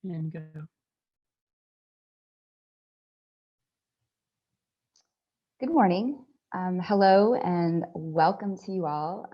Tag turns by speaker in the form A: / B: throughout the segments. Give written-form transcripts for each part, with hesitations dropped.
A: And go.
B: Good morning. Hello and welcome to you all.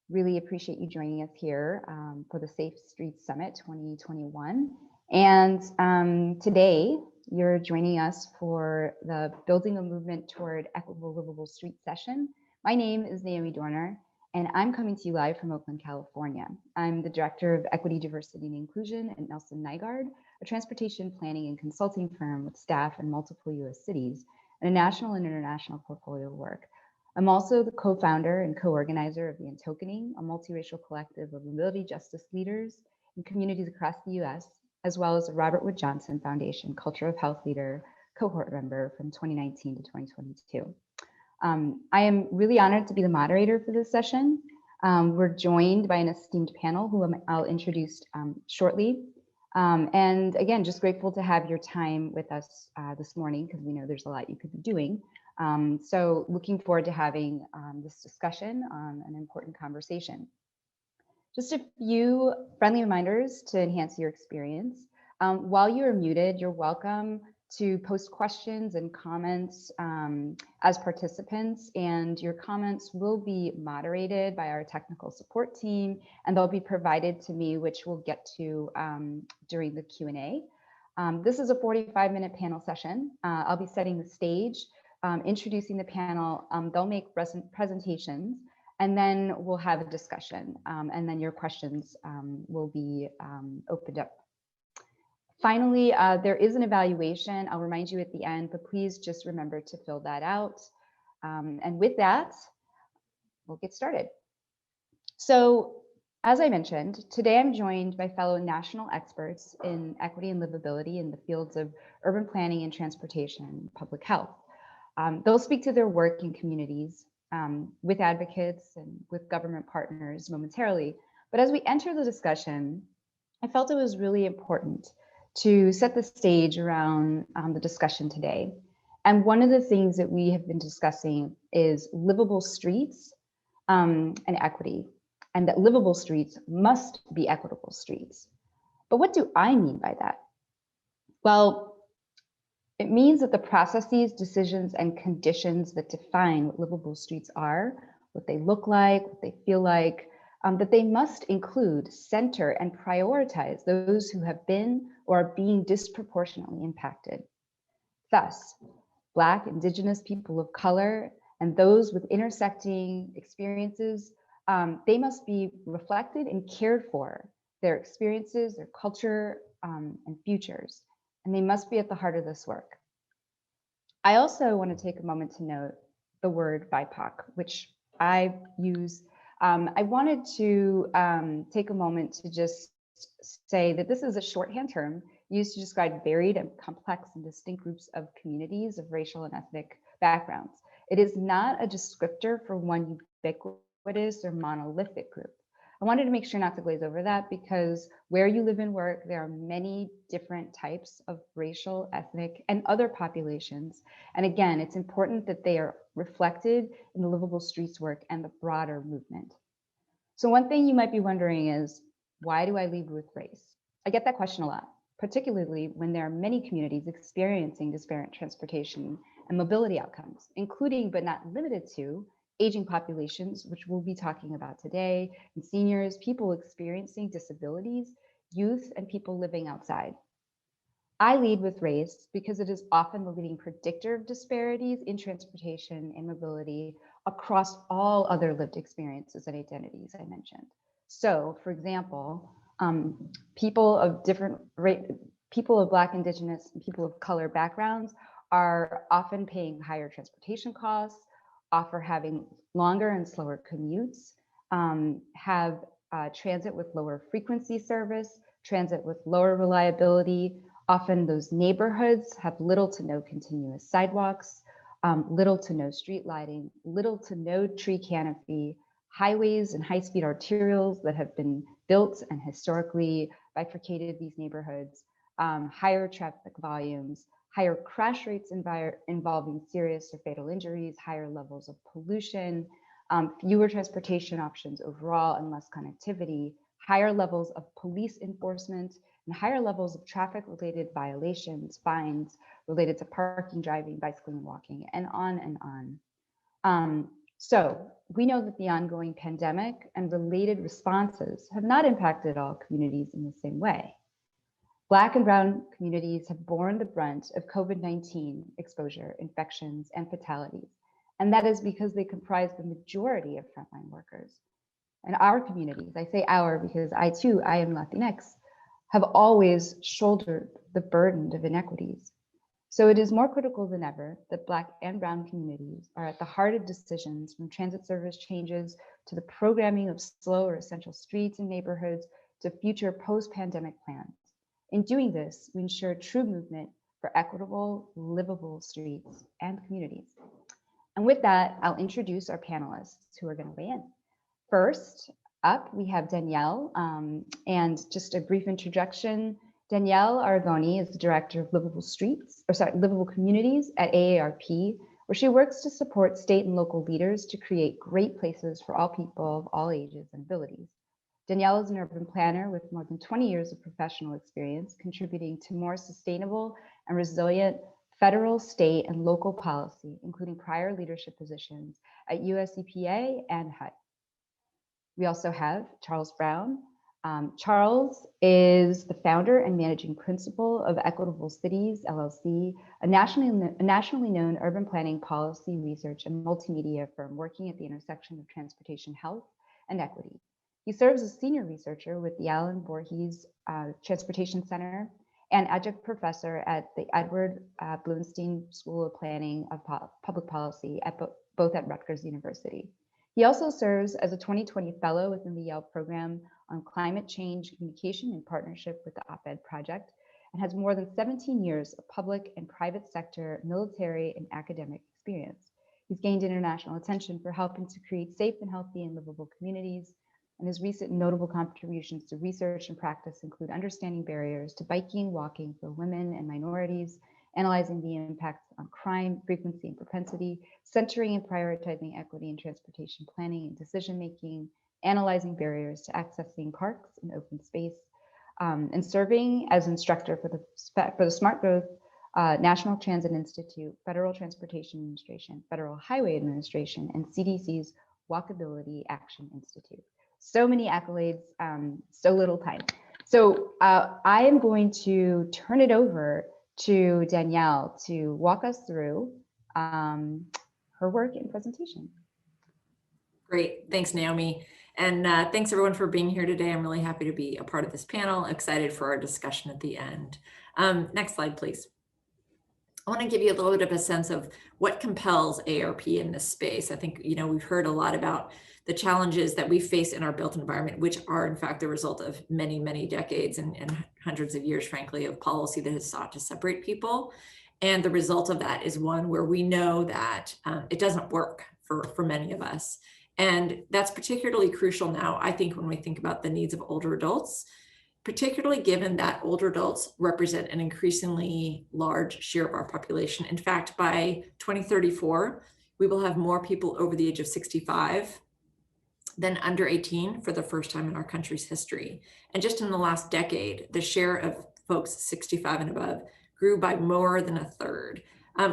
B: Really appreciate you joining us here for the Safe Streets Summit 2021. And today you're joining us for the Building a Movement Toward Equitable Livable Streets session. My name is Naomi Dorner, and I'm coming to you live from Oakland, California. I'm the Director of Equity, Diversity, and Inclusion at Nelson Nygaard, a transportation planning and consulting firm with staff in multiple U.S. cities and a national and international portfolio of work. I'm also the co-founder and co-organizer of The Untokening, a multiracial collective of mobility justice leaders in communities across the U.S., as well as the Robert Wood Johnson Foundation Culture of Health Leader cohort member from 2019 to 2022. I am really honored to be the moderator for this session. We're joined by an esteemed panel who I'll introduce shortly. And again, just grateful to have your time with us this morning, because we know there's a lot you could be doing. So looking forward to having this discussion on an important conversation. Just a few friendly reminders to enhance your experience. While you're muted, you're welcome to post questions and comments as participants, and your comments will be moderated by our technical support team, and they'll be provided to me, which we'll get to during the Q&A. This is a 45-minute panel session. I'll be setting the stage, introducing the panel. They'll make presentations, and then we'll have a discussion, and then your questions will be opened up. Finally, there is an evaluation. I'll remind you at the end, but please just remember to fill that out. And with that, we'll get started. So, as I mentioned, today I'm joined by fellow national experts in equity and livability in the fields of urban planning and transportation and public health. They'll speak to their work in communities with advocates and with government partners momentarily. But as we enter the discussion, I felt it was really important to set the stage around the discussion today. And one of the things that we have been discussing is livable streets and equity, and that livable streets must be equitable streets. But what do I mean by that? Well, it means that the processes, decisions, and conditions that define what livable streets are, what they look like, what they feel like, that they must include, center, and prioritize those who have been or are being disproportionately impacted. Thus, Black, Indigenous, people of color, and those with intersecting experiences, they must be reflected and cared for, their experiences, their culture, and futures, and they must be at the heart of this work. I also want to take a moment to note the word BIPOC, which I use. I wanted to take a moment to just say that this is a shorthand term used to describe varied and complex and distinct groups of communities of racial and ethnic backgrounds. It is not a descriptor for one ubiquitous or monolithic group. I wanted to make sure not to glaze over that, because where you live and work, there are many different types of racial, ethnic, and other populations. And again, it's important that they are reflected in the Livable Streets work and the broader movement. So one thing you might be wondering is, why do I lead with race? I get that question a lot, particularly when there are many communities experiencing disparate transportation and mobility outcomes, including but not limited to aging populations, which we'll be talking about today, and seniors, people experiencing disabilities, youth, and people living outside. I lead with race because it is often the leading predictor of disparities in transportation and mobility across all other lived experiences and identities I mentioned. So, for example, people of Black, Indigenous, and people of color backgrounds are often paying higher transportation costs, often having longer and slower commutes, have transit with lower frequency service, transit with lower reliability. Often those neighborhoods have little to no continuous sidewalks, little to no street lighting, little to no tree canopy, highways and high-speed arterials that have been built and historically bifurcated these neighborhoods, higher traffic volumes, higher crash rates involving serious or fatal injuries, higher levels of pollution, fewer transportation options overall and less connectivity, higher levels of police enforcement, and higher levels of traffic-related violations, fines related to parking, driving, bicycling, and walking, and on and on. So we know that the ongoing pandemic and related responses have not impacted all communities in the same way. Black and brown communities have borne the brunt of COVID-19 exposure, infections, and fatalities. And that is because they comprise the majority of frontline workers. And our communities, I say our because I am Latinx, have always shouldered the burden of inequities. So it is more critical than ever that Black and brown communities are at the heart of decisions, from transit service changes to the programming of slow or essential streets and neighborhoods to future post-pandemic plans. In doing this, we ensure true movement for equitable, livable streets and communities. And with that, I'll introduce our panelists who are going to weigh in. First up, we have Danielle, and just a brief introduction. Danielle Aragoni is the Director of Livable Communities at AARP, where she works to support state and local leaders to create great places for all people of all ages and abilities. Danielle is an urban planner with more than 20 years of professional experience, contributing to more sustainable and resilient federal, state, and local policy, including prior leadership positions at US EPA and HUD. We also have Charles Brown. Charles is the founder and managing principal of Equitable Cities, LLC, a nationally known urban planning policy research and multimedia firm working at the intersection of transportation health and equity. He serves as senior researcher with the Allen Voorhees Transportation Center and adjunct professor at the Edward Blumenstein School of Planning of Public Policy at both at Rutgers University. He also serves as a 2020 fellow within the Yale program on climate change communication in partnership with the Op-Ed Project, and has more than 17 years of public and private sector, military, and academic experience. He's gained international attention for helping to create safe and healthy and livable communities, and his recent notable contributions to research and practice include understanding barriers to biking, walking for women and minorities, analyzing the impacts on crime, frequency, and propensity, centering and prioritizing equity in transportation planning and decision-making, analyzing barriers to accessing parks and open space, and serving as instructor for the Smart Growth National Transit Institute, Federal Transportation Administration, Federal Highway Administration, and CDC's Walkability Action Institute. So many accolades, so little time. So I am going to turn it over to Danielle to walk us through her work and presentation.
A: Great, thanks Naomi. And thanks everyone for being here today. I'm really happy to be a part of this panel, excited for our discussion at the end. Next slide, please. I want to give you a little bit of a sense of what compels AARP in this space. I think, we've heard a lot about the challenges that we face in our built environment, which are in fact the result of many, many decades and hundreds of years, frankly, of policy that has sought to separate people. And the result of that is one where we know that it doesn't work for many of us. And that's particularly crucial now, I think, when we think about the needs of older adults, particularly given that older adults represent an increasingly large share of our population. In fact, by 2034, we will have more people over the age of 65 than under 18 for the first time in our country's history. And just in the last decade, the share of folks 65 and above grew by more than a third,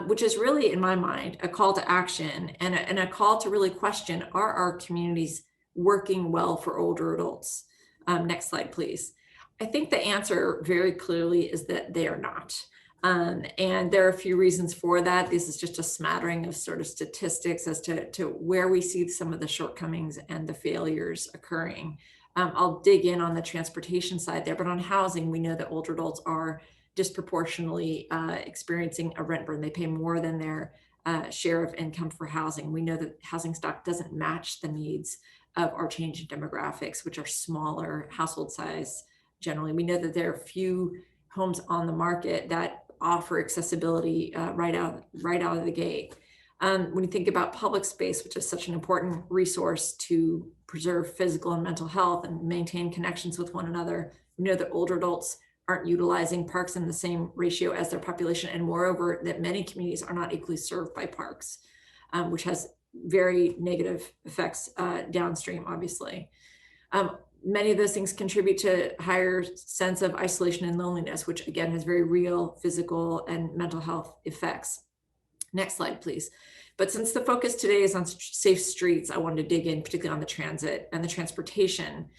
A: which is really, in my mind, a call to action and a call to really question, are our communities working well for older adults? Next slide, please. I think the answer very clearly is that they are not. And there are a few reasons for that. This is just a smattering of sort of statistics as to where we see some of the shortcomings and the failures occurring. I'll dig in on the transportation side there, but on housing, we know that older adults are disproportionately experiencing a rent burden. They pay more than their share of income for housing. We know that housing stock doesn't match the needs of our changing demographics, which are smaller household size generally. We know that there are few homes on the market that offer accessibility right out of the gate. When you think about public space, which is such an important resource to preserve physical and mental health and maintain connections with one another, we know that older adults aren't utilizing parks in the same ratio as their population, and moreover, that many communities are not equally served by parks, which has very negative effects downstream, obviously. Many of those things contribute to higher sense of isolation and loneliness, which again has very real physical and mental health effects. Next slide, please. But since the focus today is on safe streets, I wanted to dig in particularly on the transit and the transportation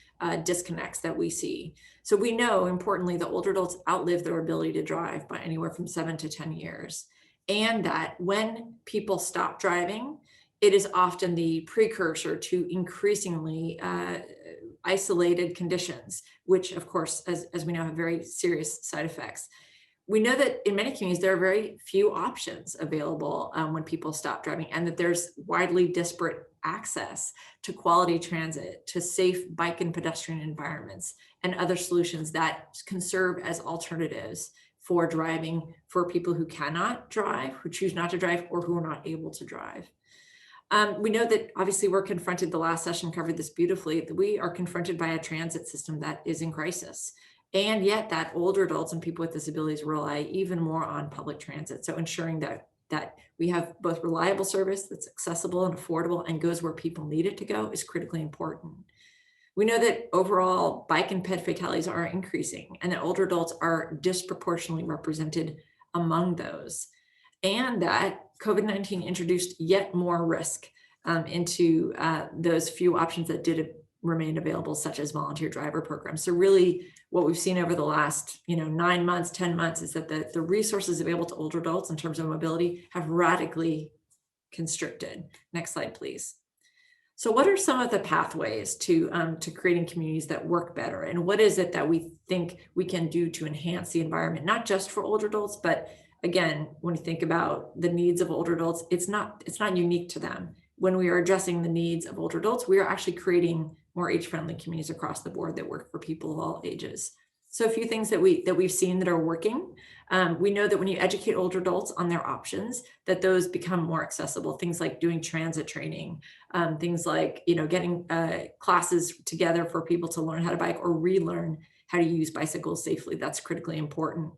A: disconnects that we see. So we know, importantly, that older adults outlive their ability to drive by anywhere from 7 to 10 years. And that when people stop driving, it is often the precursor to increasingly isolated conditions, which of course, as we know, have very serious side effects. We know that in many communities, there are very few options available when people stop driving, and that there's widely disparate access to quality transit, to safe bike and pedestrian environments, and other solutions that can serve as alternatives for driving for people who cannot drive, who choose not to drive, or who are not able to drive. We know that obviously we're confronted, the last session covered this beautifully, that we are confronted by a transit system that is in crisis. And yet that older adults and people with disabilities rely even more on public transit. So ensuring that we have both reliable service that's accessible and affordable and goes where people need it to go is critically important. We know that overall bike and ped fatalities are increasing, and that older adults are disproportionately represented among those. And that COVID-19 introduced yet more risk into those few options that did remain available, such as volunteer driver programs. So really what we've seen over the last 9 months, 10 months is that the resources available to older adults in terms of mobility have radically constricted. Next slide, please. So what are some of the pathways to creating communities that work better? And what is it that we think we can do to enhance the environment, not just for older adults, but again, when you think about the needs of older adults, it's not unique to them. When we are addressing the needs of older adults, we are actually creating more age-friendly communities across the board that work for people of all ages. So a few things that we've seen that are working. We know that when you educate older adults on their options, that those become more accessible. Things like doing transit training, things like getting classes together for people to learn how to bike or relearn how to use bicycles safely. That's critically important.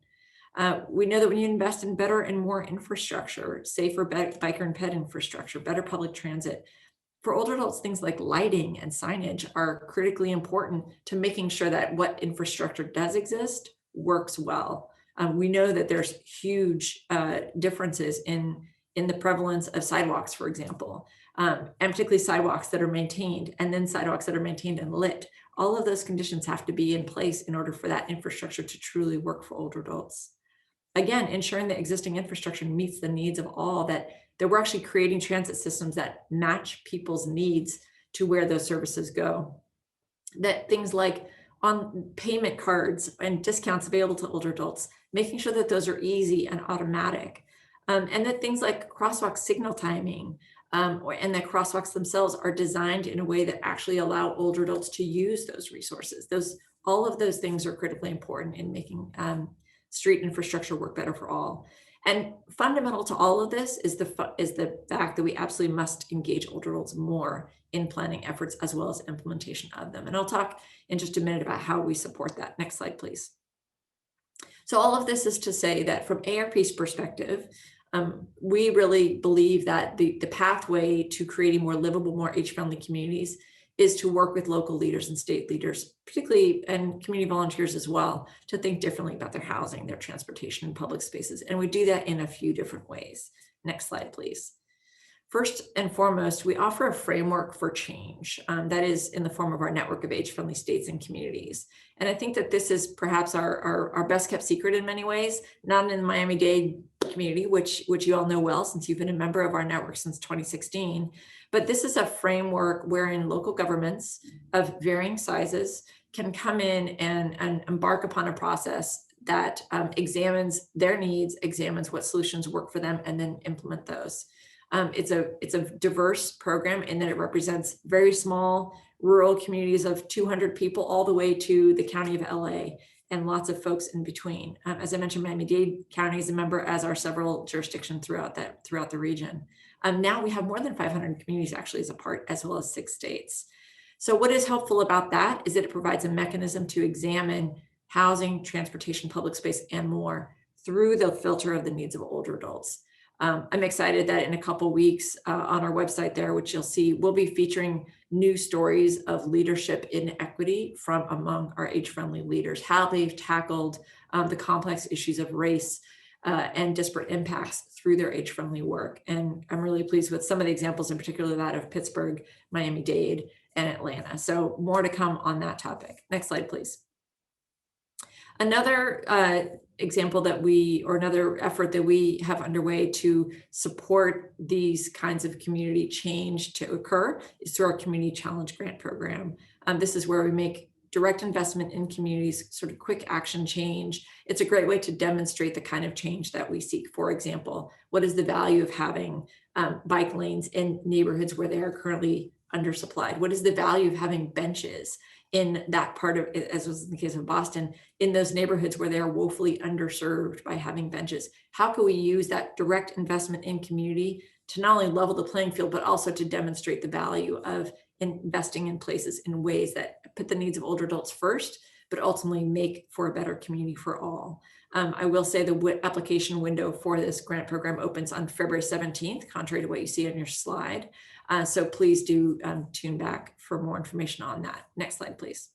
A: We know that when you invest in better and more infrastructure, safer biker and ped infrastructure, better public transit, for older adults, things like lighting and signage are critically important to making sure that what infrastructure does exist works well. We know that there's huge differences in the prevalence of sidewalks, for example, and particularly sidewalks that are maintained, and then sidewalks that are maintained and lit. All of those conditions have to be in place in order for that infrastructure to truly work for older adults. Again, ensuring that existing infrastructure meets the needs of all, that we're actually creating transit systems that match people's needs to where those services go. That things like on payment cards and discounts available to older adults, making sure that those are easy and automatic. And that things like crosswalk signal timing and that crosswalks themselves are designed in a way that actually allow older adults to use those resources. All of those things are critically important in making street infrastructure work better for all. And fundamental to all of this is the fact that we absolutely must engage older adults more in planning efforts as well as implementation of them. And I'll talk in just a minute about how we support that. Next slide, please. So all of this is to say that from ARP's perspective, we really believe that the pathway to creating more livable, more age-friendly communities is to work with local leaders and state leaders, particularly, and community volunteers as well, to think differently about their housing, their transportation, and public spaces. And we do that in a few different ways. Next slide, please. First and foremost, we offer a framework for change that is in the form of our network of age-friendly states and communities. And I think that this is perhaps our best kept secret in many ways, not in the Miami-Dade community, which you all know well since you've been a member of our network since 2016. But this is a framework wherein local governments of varying sizes can come in and embark upon a process that examines their needs, examines what solutions work for them, and then implement those. It's a diverse program in that it represents very small rural communities of 200 people all the way to the county of LA and lots of folks in between. As I mentioned, Miami-Dade County is a member, as are several jurisdictions throughout the region. Now we have more than 500 communities actually as a part, as well as 6 states. So what is helpful about that is that it provides a mechanism to examine housing, transportation, public space, and more through the filter of the needs of older adults. I'm excited that in a couple weeks on our website there, which you'll see, we'll be featuring new stories of leadership in equity from among our age-friendly leaders, how they've tackled the complex issues of race and disparate impacts through their age-friendly work. And I'm really pleased with some of the examples, in particular that of Pittsburgh, Miami-Dade, and Atlanta. So more to come on that topic. Next slide, please. Another example that another effort that we have underway to support these kinds of community change to occur is through our Community Challenge Grant Program. This is where we make direct investment in communities, sort of quick action change. It's a great way to demonstrate the kind of change that we seek. For example, what is the value of having bike lanes in neighborhoods where they are currently undersupplied? What is the value of having benches in that part of, as was in the case of Boston, in those neighborhoods where they are woefully underserved by having benches? How can we use that direct investment in community to not only level the playing field, but also to demonstrate the value of investing in places in ways that put the needs of older adults first, but ultimately make for a better community for all? I will say the application window for this grant program opens on February 17th, contrary to what you see on your slide. So please do tune back for more information on that. Next slide, please.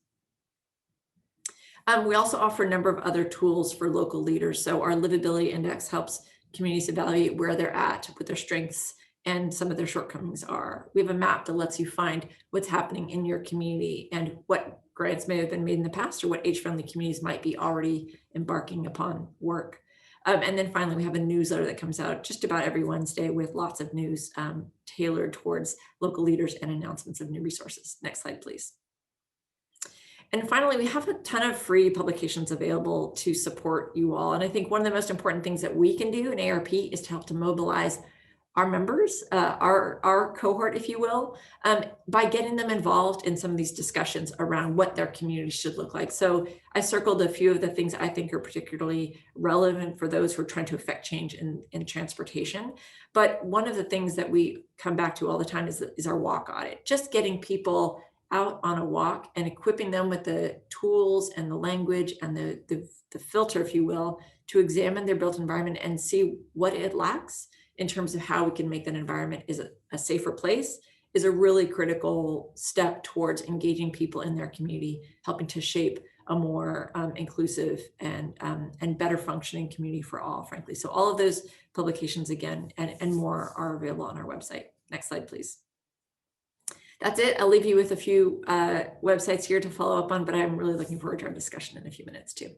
A: We also offer a number of other tools for local leaders. So our Livability Index helps communities evaluate where they're at, what their strengths and some of their shortcomings are. We have a map that lets you find what's happening in your community and what grants may have been made in the past or what age-friendly communities might be already embarking upon work. And then finally, we have a newsletter that comes out just about every Wednesday with lots of news tailored towards local leaders and announcements of new resources. Next slide, please. And finally, we have a ton of free publications available to support you all. And I think one of the most important things that we can do in ARP is to help to mobilize our members, our cohort, if you will, by getting them involved in some of these discussions around what their community should look like. So I circled a few of the things I think are particularly relevant for those who are trying to affect change in transportation. But one of the things that we come back to all the time is our walk audit, just getting people out on a walk and equipping them with the tools and the language and the filter, if you will, to examine their built environment and see what it lacks in terms of how we can make that environment is a safer place, is a really critical step towards engaging people in their community, helping to shape a more inclusive and better functioning community for all, frankly. So all of those publications, again, and more are available on our website. Next slide, please. That's it. I'll leave you with a few websites here to follow up on, but I'm really looking forward to our discussion in a few minutes too.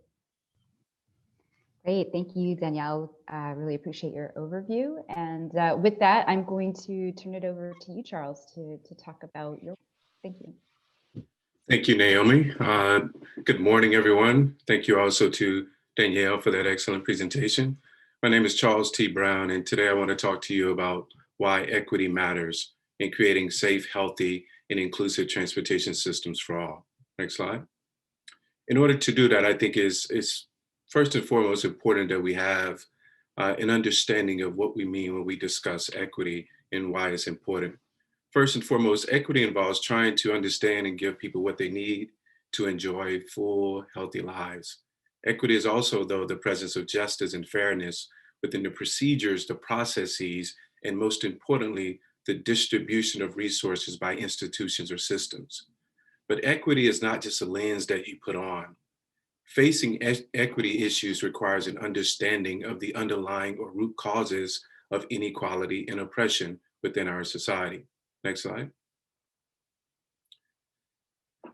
B: Great, thank you, Danielle. I really appreciate your overview. And with that, I'm going to turn it over to you, Charles, to talk about your, thank you.
C: Thank you, Naomi. Good morning, everyone. Thank you also to Danielle for that excellent presentation. My name is Charles T. Brown, and today I want to talk to you about why equity matters in creating safe, healthy, and inclusive transportation systems for all. Next slide. In order to do that, I think is first and foremost important that we have an understanding of what we mean when we discuss equity and why it's important. First and foremost, equity involves trying to understand and give people what they need to enjoy full, healthy lives. Equity is also, though, the presence of justice and fairness within the procedures, the processes, and most importantly, the distribution of resources by institutions or systems. But equity is not just a lens that you put on. Facing equity issues requires an understanding of the underlying or root causes of inequality and oppression within our society. Next slide.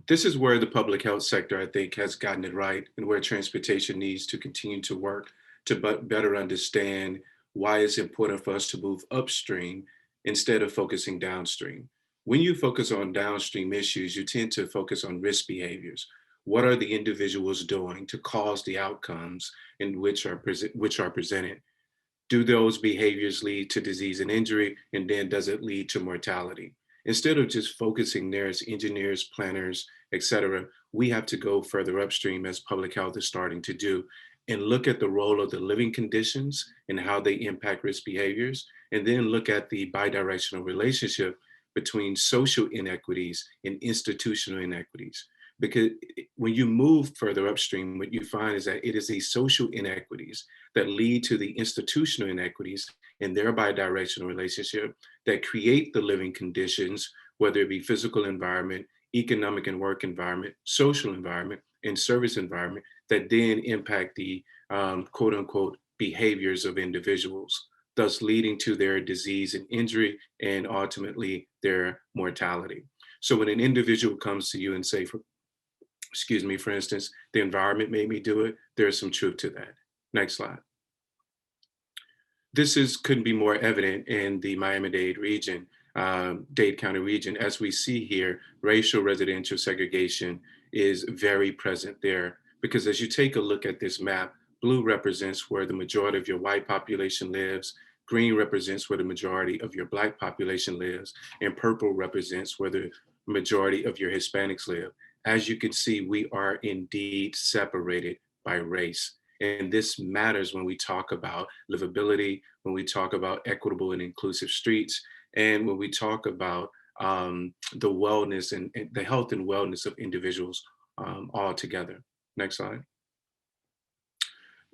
C: This is where the public health sector, I think, has gotten it right, and where transportation needs to continue to work to better understand why it's important for us to move upstream instead of focusing downstream. When you focus on downstream issues, you tend to focus on risk behaviors. What are the individuals doing to cause the outcomes in which are presented? Do those behaviors lead to disease and injury? And then does it lead to mortality? Instead of just focusing there as engineers, planners, et cetera, we have to go further upstream, as public health is starting to do, and look at the role of the living conditions and how they impact risk behaviors, and then look at the bidirectional relationship between social inequities and institutional inequities. Because when you move further upstream, what you find is that it is these social inequities that lead to the institutional inequities, and their bidirectional relationship that create the living conditions, whether it be physical environment, economic and work environment, social environment, and service environment that then impact the quote unquote behaviors of individuals, thus leading to their disease and injury and ultimately their mortality. So when an individual comes to you and say, for instance, the environment made me do it, there's some truth to that. Next slide. Couldn't be more evident in the Miami-Dade region, Dade County region. As we see here, racial residential segregation is very present there, because as you take a look at this map, blue represents where the majority of your white population lives, green represents where the majority of your Black population lives, and purple represents where the majority of your Hispanics live. As you can see, we are indeed separated by race. And this matters when we talk about livability, when we talk about equitable and inclusive streets, and when we talk about the wellness and the health and wellness of individuals all together. Next slide.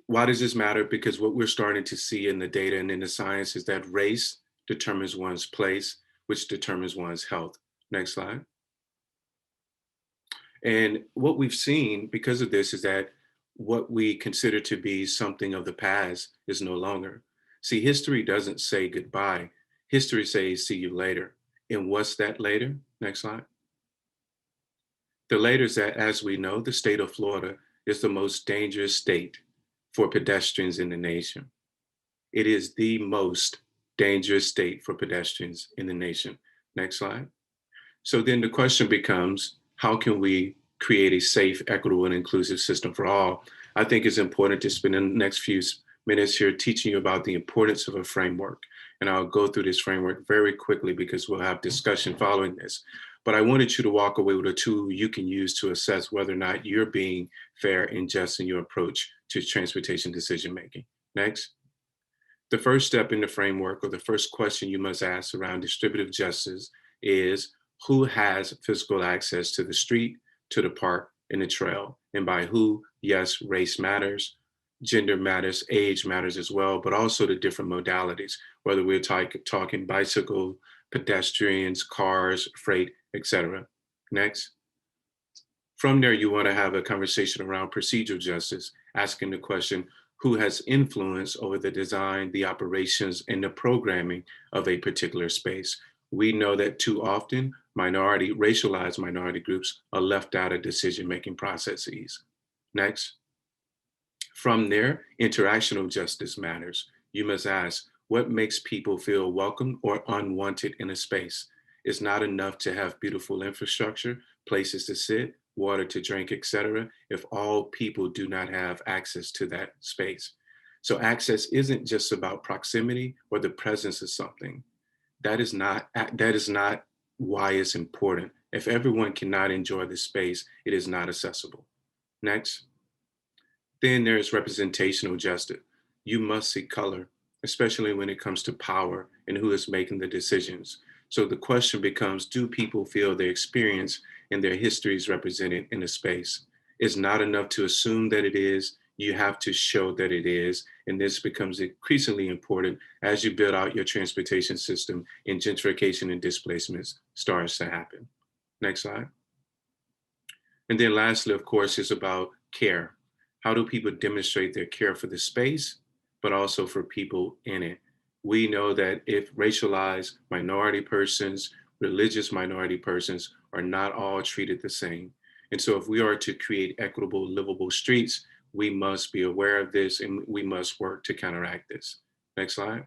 C: Why does this matter? Because what we're starting to see in the data and in the science is that race determines one's place, which determines one's health. Next slide. And what we've seen because of this is that what we consider to be something of the past is no longer. See, history doesn't say goodbye. History says, see you later. And what's that later? Next slide. The later is that, as we know, the state of Florida is the most dangerous state for pedestrians in the nation. It is the most dangerous state for pedestrians in the nation. Next slide. So then the question becomes, how can we create a safe, equitable, and inclusive system for all? I think it's important to spend the next few minutes here teaching you about the importance of a framework. And I'll go through this framework very quickly because we'll have discussion following this. But I wanted you to walk away with a tool you can use to assess whether or not you're being fair and just in your approach to transportation decision-making. Next. The first step in the framework, or the first question you must ask around distributive justice, is who has physical access to the street, to the park, and the trail? And by who, yes, race matters, gender matters, age matters as well, but also the different modalities, whether we're talking bicycle, pedestrians, cars, freight, etc. Next. From there, you want to have a conversation around procedural justice, asking the question, who has influence over the design, the operations, and the programming of a particular space? We know that too often, racialized minority groups are left out of decision-making processes. Next. From there, interactional justice matters. You must ask, what makes people feel welcome or unwanted in a space? It's not enough to have beautiful infrastructure, places to sit, water to drink, etc., if all people do not have access to that space. So access isn't just about proximity or the presence of something. That is not why it's important. If everyone cannot enjoy the space, it is not accessible. Next. Then there's representational justice. You must see color, especially when it comes to power and who is making the decisions. So the question becomes, do people feel their experience and their history is represented in a space? It's not enough to assume that it is. You have to show that it is. And this becomes increasingly important as you build out your transportation system and gentrification and displacements starts to happen. Next slide. And then lastly, of course, is about care. How do people demonstrate their care for the space, but also for people in it? We know that if racialized minority persons, religious minority persons are not all treated the same. And so if we are to create equitable, livable streets, we must be aware of this and we must work to counteract this. Next slide.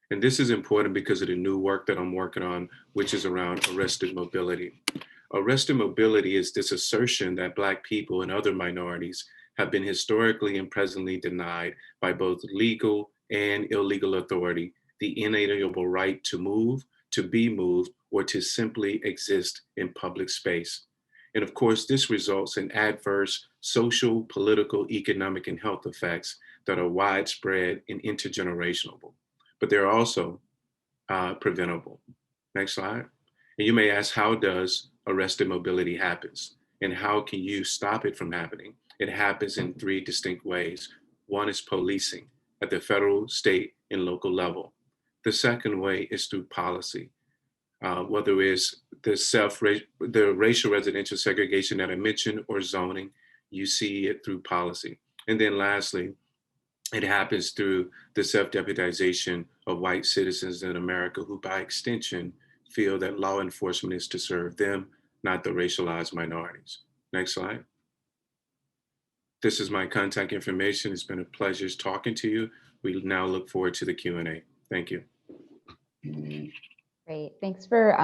C: And this is important because of the new work that I'm working on, which is around arrested mobility. Arrested mobility is this assertion that Black people and other minorities have been historically and presently denied by both legal and illegal authority the inalienable right to move, to be moved, or to simply exist in public space. And of course, this results in adverse social, political, economic, and health effects that are widespread and intergenerational, but they're also preventable. Next slide. And you may ask, how does arrested mobility happens? And how can you stop it from happening? It happens in three distinct ways. One is policing at the federal, state, in local level. The second way is through policy, whether it's the racial residential segregation that I mentioned or zoning, you see it through policy. And then lastly, it happens through the self-deputization of white citizens in America who by extension feel that law enforcement is to serve them, not the racialized minorities. Next slide. This is my contact information. It's been a pleasure talking to you. We now look forward to the Q&A. Thank you.
B: Great. Thanks for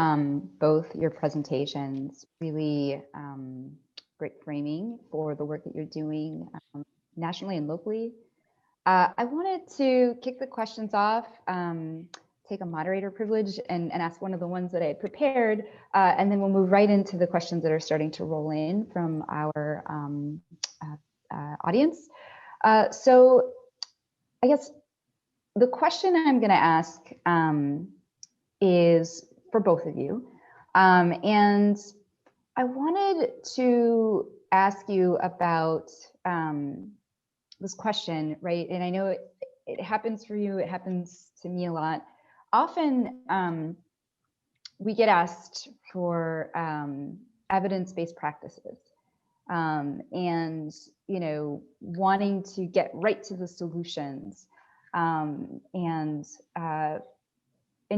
B: both your presentations. Really great framing for the work that you're doing nationally and locally. I wanted to kick the questions off, take a moderator privilege and ask one of the ones that I had prepared, and then we'll move right into the questions that are starting to roll in from our audience. So I guess the question I'm going to ask is for both of you. And I wanted to ask you about this question, right? And I know it happens for you, it happens to me a lot. Often we get asked for evidence-based practices and, you know, wanting to get right to the solutions. And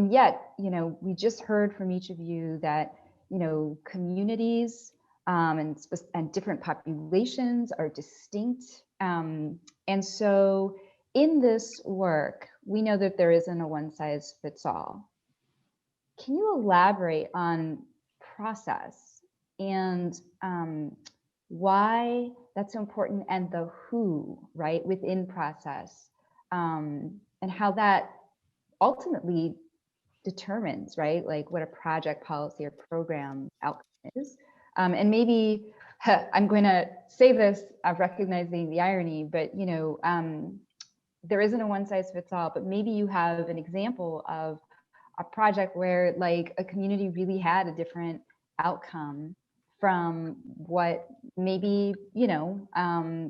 B: yet, you know, we just heard from each of you that, you know, communities and different populations are distinct. And so in this work, we know that there isn't a one size fits all. Can you elaborate on process and why that's so important and the who, right, within process, and how that ultimately determines, right, like what a project, policy, or program outcome is. And maybe I'm going to say this, recognizing the irony, but you know, there isn't a one size fits all, but maybe you have an example of a project where like a community really had a different outcome from what maybe, you know,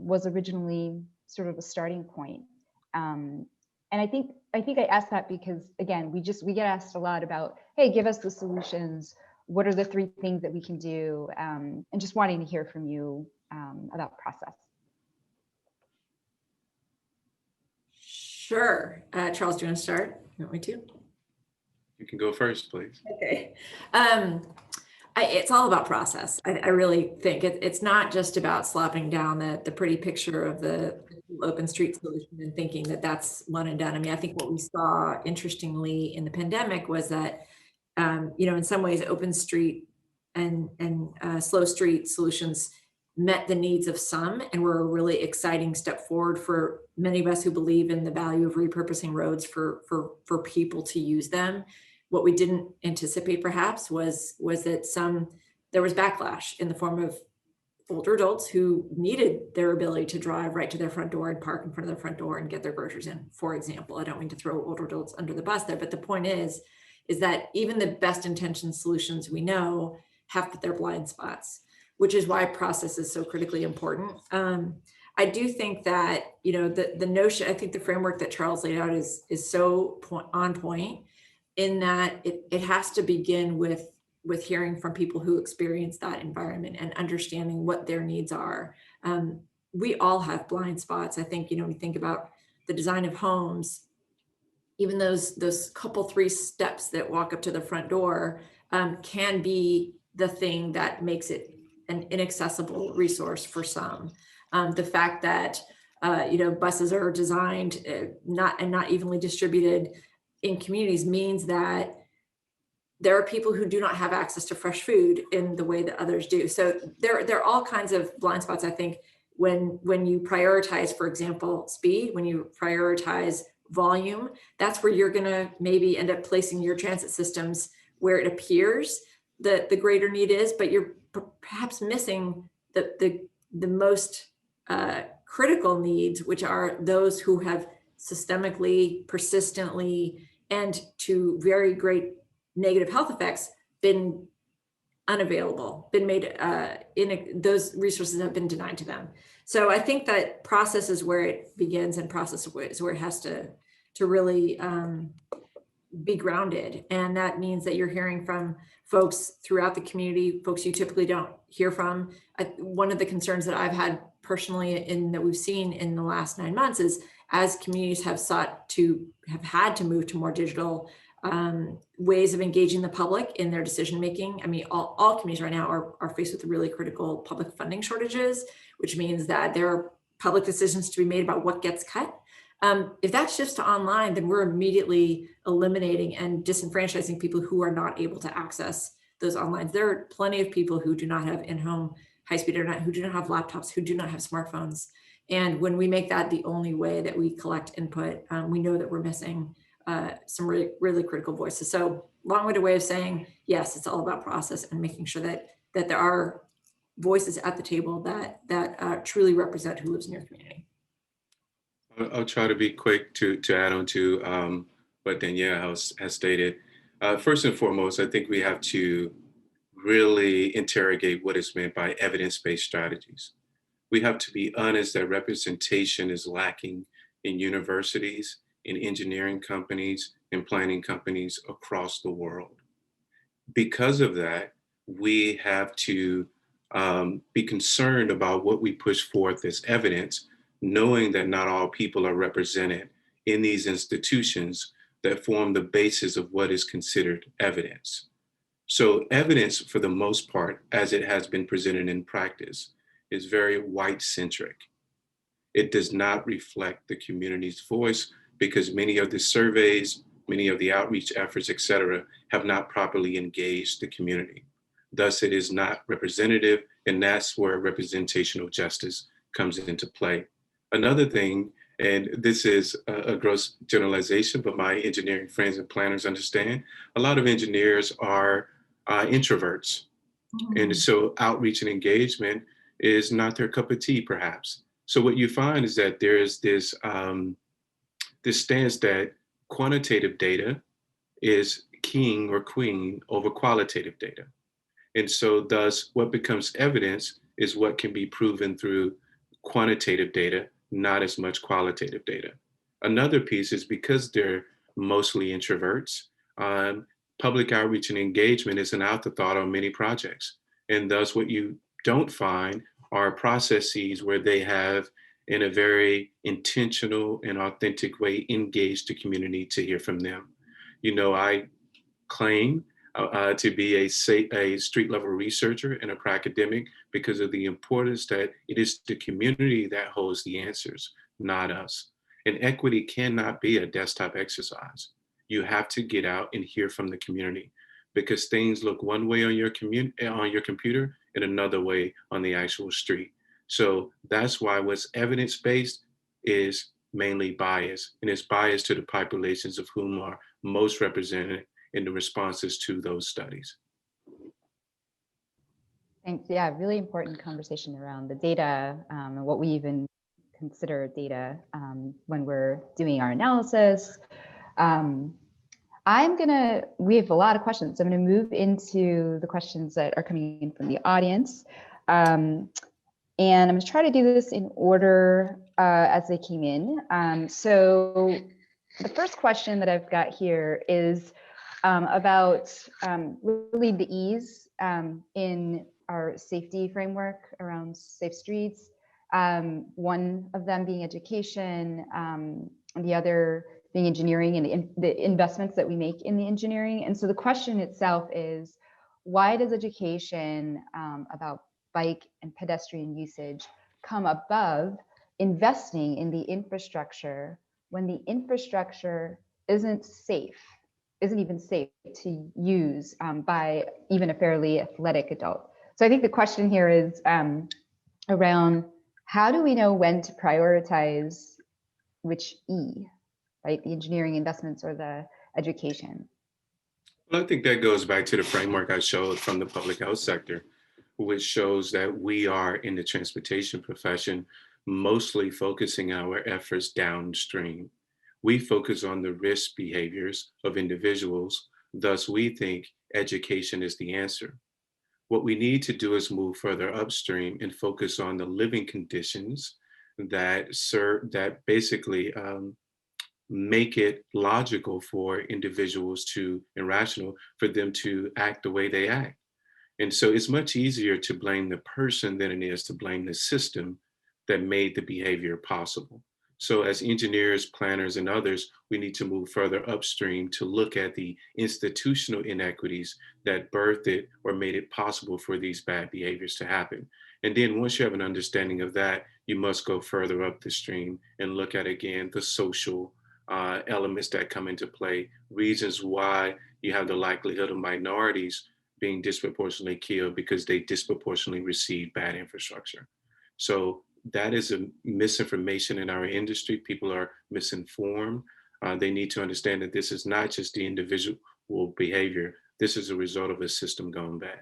B: was originally sort of a starting point. And I think I asked that because, again, we get asked a lot about, hey, give us the solutions. What are the 3 things that we can do? And just wanting to hear from you about process.
A: Sure. Charles, do you want to start? You want me to?
C: You can go first, please.
A: Okay. It's all about process. I really think it's not just about slopping down the pretty picture of the open street solution and thinking that that's one and done. I mean, I think what we saw interestingly in the pandemic was that, you know, in some ways open street and slow street solutions met the needs of some and were a really exciting step forward for many of us who believe in the value of repurposing roads for people to use them. What we didn't anticipate perhaps was that there was backlash in the form of older adults who needed their ability to drive right to their front door and park in front of their front door and get their groceries in, for example. I don't mean to throw older adults under the bus there, but the point is that even the best intentioned solutions we know have their blind spots, which is why process is so critically important. I do think that, you know, the notion, I think the framework that Charles laid out is so on point in that it has to begin with hearing from people who experience that environment and understanding what their needs are. We all have blind spots. I think, you know, when you think about the design of homes, even those couple 3 steps that walk up to the front door can be the thing that makes it an inaccessible resource for some. The fact that, you know, buses are designed not evenly distributed in communities means that there are people who do not have access to fresh food in the way that others do. So there are all kinds of blind spots, I think, when you prioritize, for example, speed, when you prioritize volume, that's where you're gonna maybe end up placing your transit systems where it appears that the greater need is, but you're perhaps missing the most critical needs, which are those who have systemically, persistently, and to very great negative health effects been unavailable, been made, those resources have been denied to them. So I think that process is where it begins and process is where it has to to really be grounded. And that means that you're hearing from folks throughout the community, folks you typically don't hear from. One of the concerns that I've had personally in that we've seen in the last 9 months is as communities have had to move to more digital ways of engaging the public in their decision making. I mean, all communities right now are faced with really critical public funding shortages, which means that there are public decisions to be made about what gets cut. If that shifts to online, then we're immediately eliminating and disenfranchising people who are not able to access those online. There are plenty of people who do not have in-home high-speed internet, who do not have laptops, who do not have smartphones. And when we make that the only way that we collect input, we know that we're missing some really, really critical voices. So long-winded way of saying, yes, it's all about process and making sure that there are voices at the table that truly represent who lives in your community.
C: I'll try to be quick to add on to what Danielle has stated. First and foremost, I think we have to really interrogate what is meant by evidence-based strategies. We have to be honest that representation is lacking in universities, in engineering companies, in planning companies across the world. Because of that, we have to be concerned about what we push forth as evidence, knowing that not all people are represented in these institutions that form the basis of what is considered evidence. So evidence, for the most part, as it has been presented in practice, is very white-centric. It does not reflect the community's voice because many of the surveys, many of the outreach efforts, et cetera, have not properly engaged the community. Thus, it is not representative, and that's where representational justice comes into play. Another thing, and this is a gross generalization, but my engineering friends and planners understand, a lot of engineers are introverts. And so outreach and engagement is not their cup of tea, perhaps. So what you find is that there is this stance that quantitative data is king or queen over qualitative data. And so thus what becomes evidence is what can be proven through quantitative data, not as much qualitative data. Another piece is because they're mostly introverts, public outreach and engagement is an afterthought on many projects. And thus what you don't find are processes where they have, in a very intentional and authentic way, engaged the community to hear from them. You know, I claim to be a street level researcher and a academic because of the importance that it is the community that holds the answers, not us. And equity cannot be a desktop exercise. You have to get out and hear from the community because things look one way on your computer and another way on the actual street. So that's why what's evidence-based is mainly bias, and it's biased to the populations of whom are most represented in the responses to those studies.
B: Thanks. Yeah, really important conversation around the data and what we even consider data when we're doing our analysis. We have a lot of questions. I'm going to move into the questions that are coming in from the audience. And I'm going to try to do this in order as they came in. So the first question that I've got here is about really the ease in our safety framework around safe streets. One of them being education, and the other being engineering and the investments that we make in the engineering. And so the question itself is, why does education about bike and pedestrian usage come above investing in the infrastructure when the infrastructure isn't even safe to use by even a fairly athletic adult? So I think the question here is around how do we know when to prioritize which E, right? The engineering investments or the education?
C: Well, I think that goes back to the framework I showed from the public health sector, which shows that we are in the transportation profession mostly focusing our efforts downstream. We focus on the risk behaviors of individuals. Thus, we think education is the answer. What we need to do is move further upstream and focus on the living conditions that basically make it logical for individuals to, and rational for them to act the way they act. And so it's much easier to blame the person than it is to blame the system that made the behavior possible. So, as engineers, planners, and others, we need to move further upstream to look at the institutional inequities that birthed it or made it possible for these bad behaviors to happen. And then, once you have an understanding of that, you must go further up the stream and look at again the social elements that come into play, reasons why you have the likelihood of minorities being disproportionately killed because they disproportionately receive bad infrastructure. So that is a misinformation in our industry. People are misinformed. They need to understand that this is not just the individual behavior. This is a result of a system gone bad.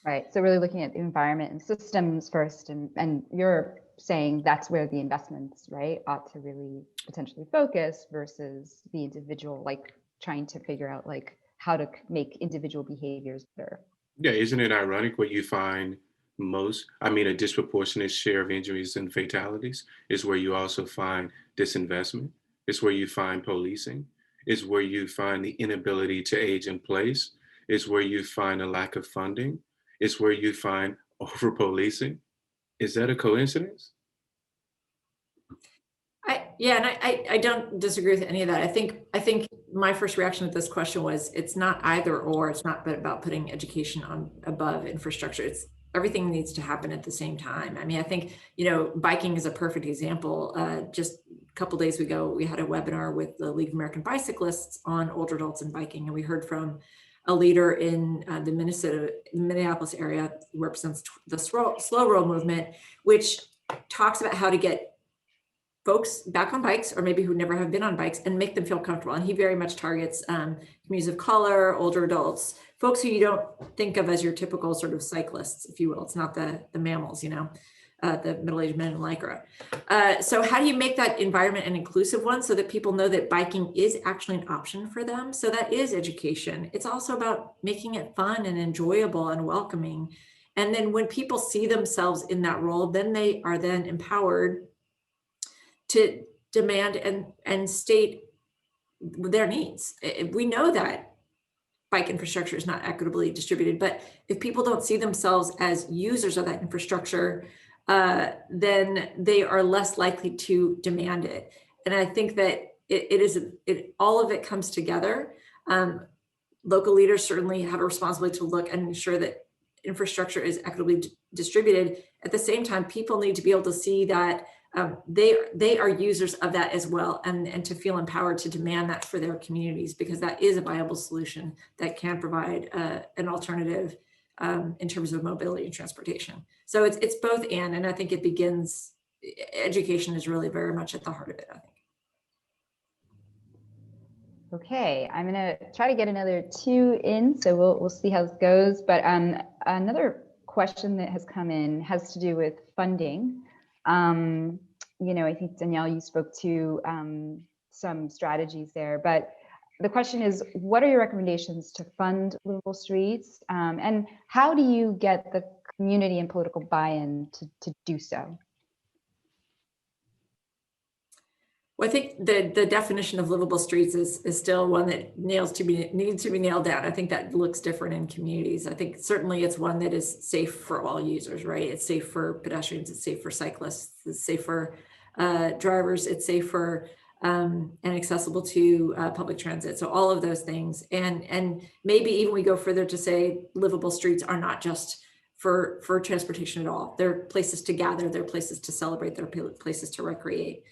B: Right. So really looking at the environment and systems first, and you're saying that's where the investments, right, ought to really potentially focus versus the individual, like trying to figure out like how to make individual behaviors better.
C: Yeah, isn't it ironic what you find a disproportionate share of injuries and fatalities is where you also find disinvestment. It's where you find policing. It's where you find the inability to age in place. It's where you find a lack of funding. It's where you find over policing. Is that a coincidence?
A: I don't disagree with any of that. I think my first reaction to this question was it's not either or. It's not about putting education on above infrastructure. It's everything needs to happen at the same time. I mean, I think, biking is a perfect example. Just a couple of days ago, we had a webinar with the League of American Bicyclists on older adults and biking, and we heard from a leader in the Minneapolis area who represents the slow roll movement, which talks about how to get folks back on bikes, or maybe who never have been on bikes, and make them feel comfortable. And he very much targets communities of color, older adults, folks who you don't think of as your typical sort of cyclists, if you will. It's not the mammals, the middle-aged men in Lycra. So how do you make that environment an inclusive one so that people know that biking is actually an option for them? So that is education. It's also about making it fun and enjoyable and welcoming. And then when people see themselves in that role, then they are then empowered to demand and state their needs. We know that bike infrastructure is not equitably distributed, but if people don't see themselves as users of that infrastructure, then they are less likely to demand it. And I think that all of it comes together. Local leaders certainly have a responsibility to look and ensure that infrastructure is equitably distributed. At the same time, people need to be able to see that they are users of that as well, and to feel empowered to demand that for their communities, because that is a viable solution that can provide an alternative in terms of mobility and transportation. So it's both and I think education is really very much at the heart of it, I think.
B: Okay, I'm gonna try to get another 2 in, so we'll see how this goes. But another question that has come in has to do with funding. I think Danielle, you spoke to some strategies there, but the question is, what are your recommendations to fund livable streets? And how do you get the community and political buy-in to do so?
A: Well, I think the definition of livable streets is still one that needs to be nailed down. I think that looks different in communities. I think certainly it's one that is safe for all users, right? It's safe for pedestrians, it's safe for cyclists, it's safe for drivers, it's safe for and accessible to public transit. So all of those things, and maybe even we go further to say livable streets are not just for transportation at all. They're places to gather, they're places to celebrate, they're places to recreate.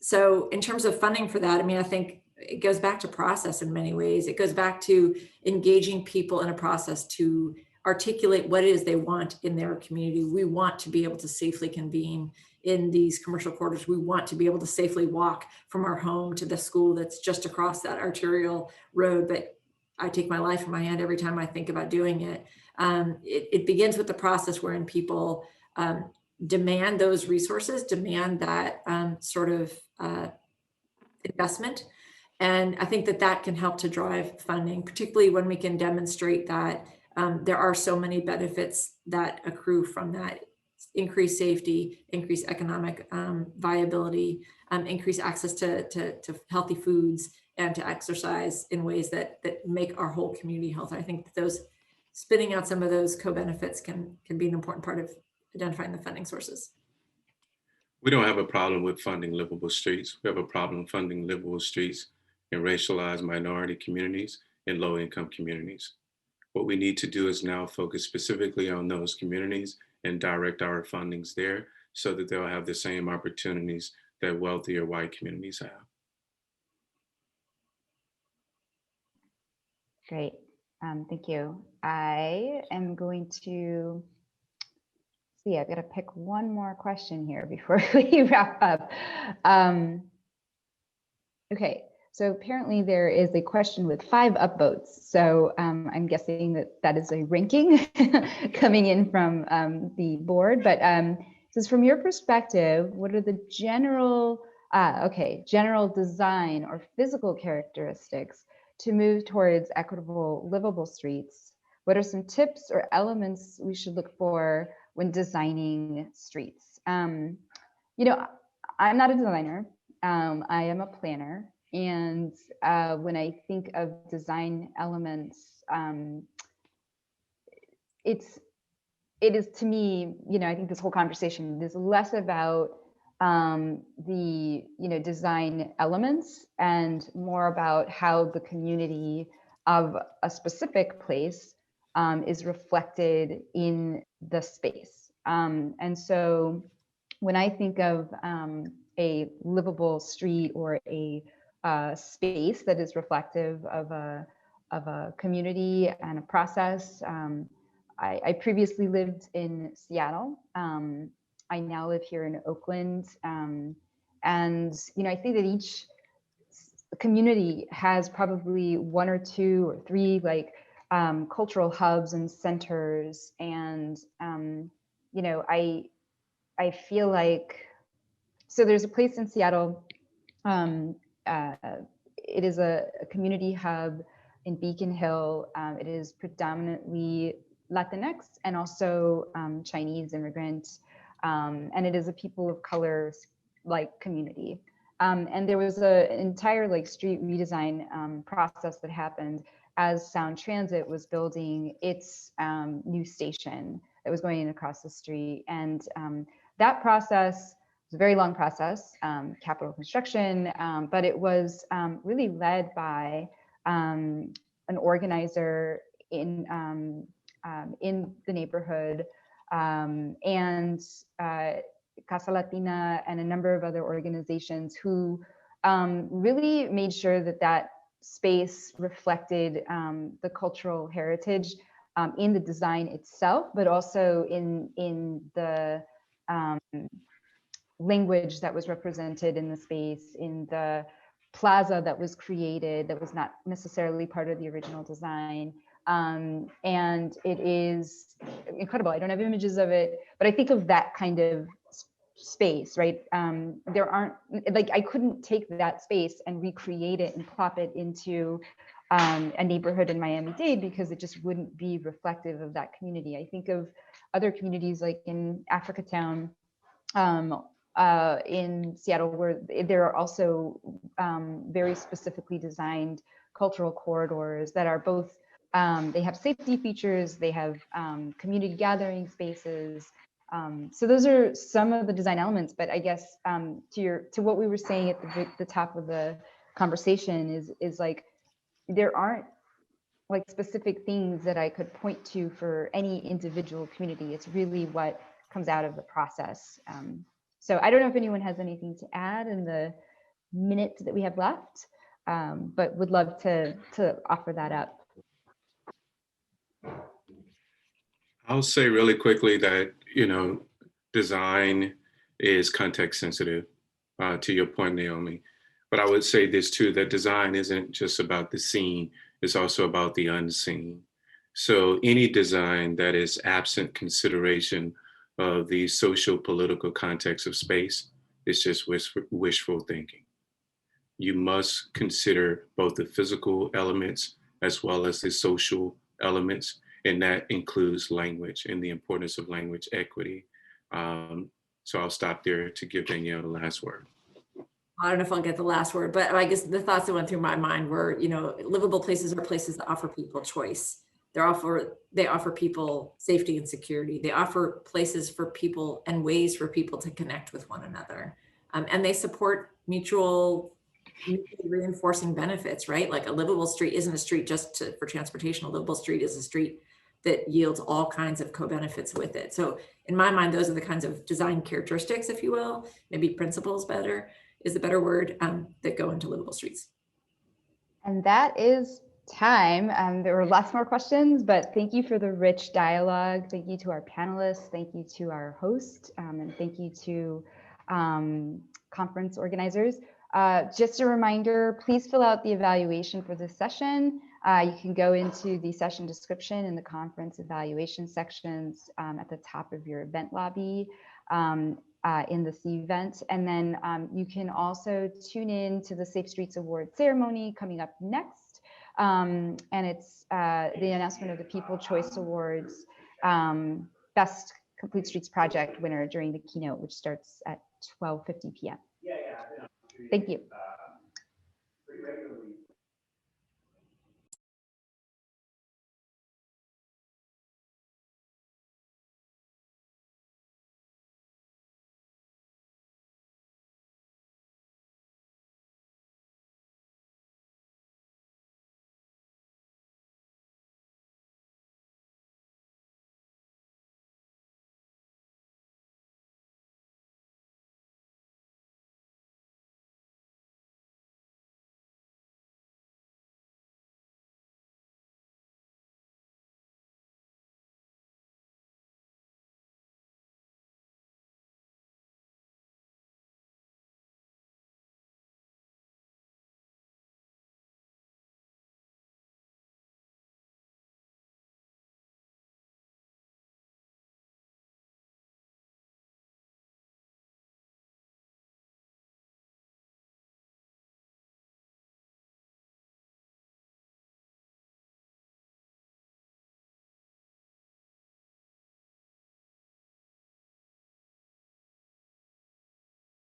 A: So in terms of funding for that, I think it goes back to process in many ways. It goes back to engaging people in a process to articulate what it is they want in their community. We want to be able to safely convene in these commercial corridors. We want to be able to safely walk from our home to the school that's just across that arterial road. But I take my life in my hand every time I think about doing it. It begins with the process wherein people demand those resources, demand that sort of investment. And I think that can help to drive funding, particularly when we can demonstrate that there are so many benefits that accrue from that: increased safety, increased economic viability, increase access to healthy foods and to exercise in ways that make our whole community healthy. I think that those spinning out some of those co-benefits can be an important part of identifying the funding sources.
C: We don't have a problem with funding livable streets. We have a problem funding livable streets in racialized minority communities and low-income communities. What we need to do is now focus specifically on those communities and direct our fundings there so that they'll have the same opportunities that wealthier white communities have.
B: Great. Thank you. I am going to see, I've got to pick one more question here before we wrap up. Okay, so apparently there is a question with 5 upvotes. So I'm guessing that is a ranking coming in from the board. But this is from your perspective, what are the general design or physical characteristics to move towards equitable, livable streets? What are some tips or elements we should look for when designing streets? You know, I'm not a designer. I am a planner. And when I think of design elements, it is to me, you know, I think this whole conversation is less about the, you know, design elements and more about how the community of a specific place is reflected in the space. And so when I think of a livable street or a space that is reflective of a community and a process, I previously lived in Seattle. I now live here in Oakland. And, you know, I think that each community has probably 1 or 2 or 3 like cultural hubs and centers. And, you know, I feel like, so there's a place in Seattle, it is a community hub in Beacon Hill. It is predominantly Latinx and also Chinese immigrants. And it is a people of color like community. And there was an entire like street redesign process that happened as Sound Transit was building its new station that was going in across the street. And that process was a very long process, capital construction, but it was really led by an organizer in the neighborhood, and Casa Latina and a number of other organizations who really made sure that that space reflected the cultural heritage in the design itself, but also in the language that was represented in the space, in the plaza that was created that was not necessarily part of the original design. And it is incredible. I don't have images of it, but I think of that kind of space, right? There aren't, like, I couldn't take that space and recreate it and plop it into a neighborhood in Miami-Dade because it just wouldn't be reflective of that community. I think of other communities like in Africatown, in Seattle, where there are also very specifically designed cultural corridors that are both, they have safety features, they have community gathering spaces. So those are some of the design elements, but I guess to what we were saying at the top of the conversation is like, there aren't like specific things that I could point to for any individual community. It's really what comes out of the process. So I don't know if anyone has anything to add in the minute that we have left, but would love to offer that up.
C: I'll say really quickly that, you know, design is context sensitive, to your point, Naomi. But I would say this too, that design isn't just about the seen, it's also about the unseen. So any design that is absent consideration of the social political context of space is just wishful thinking. You must consider both the physical elements as well as the social elements, and that includes language and the importance of language equity. So I'll stop there to give Danielle the last word.
A: I don't know if I'll get the last word, but I guess the thoughts that went through my mind were, livable places are places that offer people choice. They offer people safety and security. They offer places for people and ways for people to connect with one another. And they support mutually reinforcing benefits, right? Like a livable street isn't a street just for transportation. A livable street is a street that yields all kinds of co-benefits with it. So in my mind, those are the kinds of design characteristics, if you will, maybe principles is the better word, that go into livable streets.
B: And that is time. There were lots more questions, but thank you for the rich dialogue. Thank you to our panelists. Thank you to our host, and thank you to conference organizers. Just a reminder, please fill out the evaluation for this session. You can go into the session description in the conference evaluation sections at the top of your event lobby in this event. And then you can also tune in to the Safe Streets Award ceremony coming up next. And it's the announcement of the People Choice Awards Best Complete Streets Project winner during the keynote, which starts at 12:50 p.m. Thank you.